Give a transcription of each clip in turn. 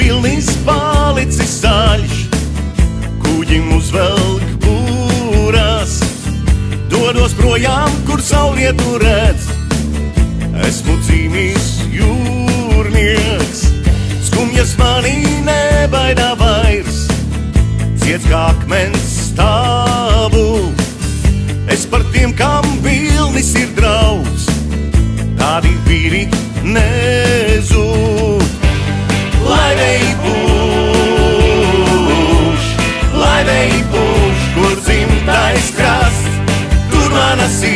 vilnis palicis zaļš, kuģim uzvelk būras, dodos projām, kur saulrietu redz. Esmu dzīvīs jūrnieks, skumjas manī nebaidā vairs, ciets kā akmens stāvu. Es par tiem, kam vilnis ir draugs, tādi vīri nezūd. Laivei pūš, kur dzimtais krasts, tur mana sirds,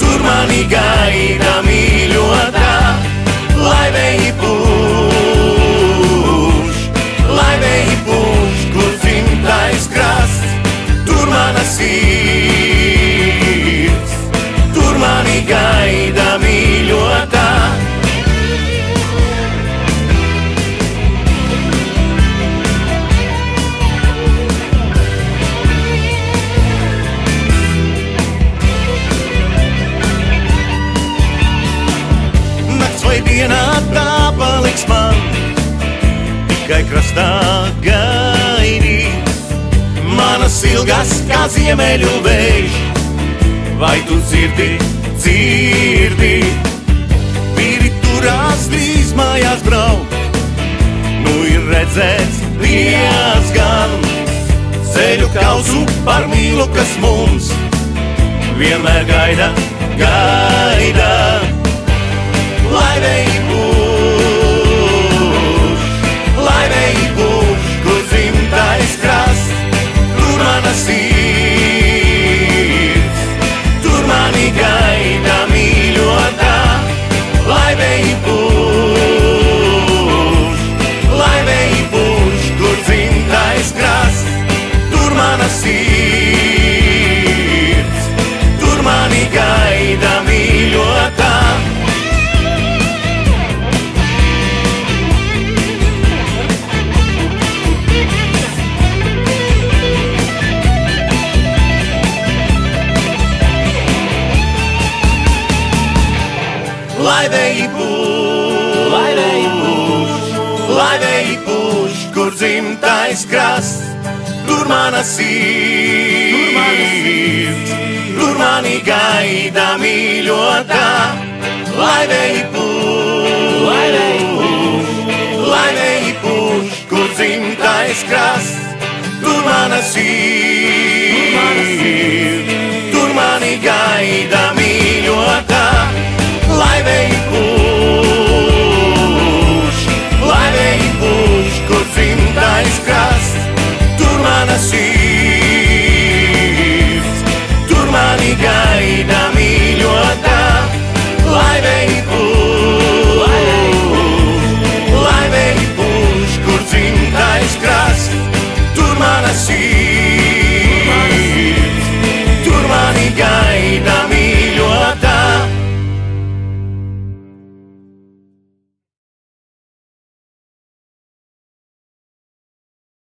tur mani gaida mīļotā. Laivei pūš, kur dzimtais krasts, tur mana sirds, tur mani gaida mīļotā. Vai dienā tā paliks man, tikai krastā gaidīt manas ilgas kā ziemeļu vējš. Vai tu dzirdi? Vīri turās drīz mājās braukt, nu ir redzēts diezgan ceļu kausu par mīlu, kas mums vienmēr gaida. Laivei pūš, kur dzimtais krasts, tur mana sirds, tur mani gaida mīļotā. Laivei pūš, kur dzimtais krasts, tur mana sirds, tur mani gaida mīļotā. Laivei pūš, kur dzimtais krasts, tur mana sirds, tur mani gaida mīļotā. Laivei pūš, kur dzimtais krasts, tur mana sirds, tur mani gaida mīļotā. Laivei pūš, kur dzimtais krasts, tur mana sirds, tur mani gaida.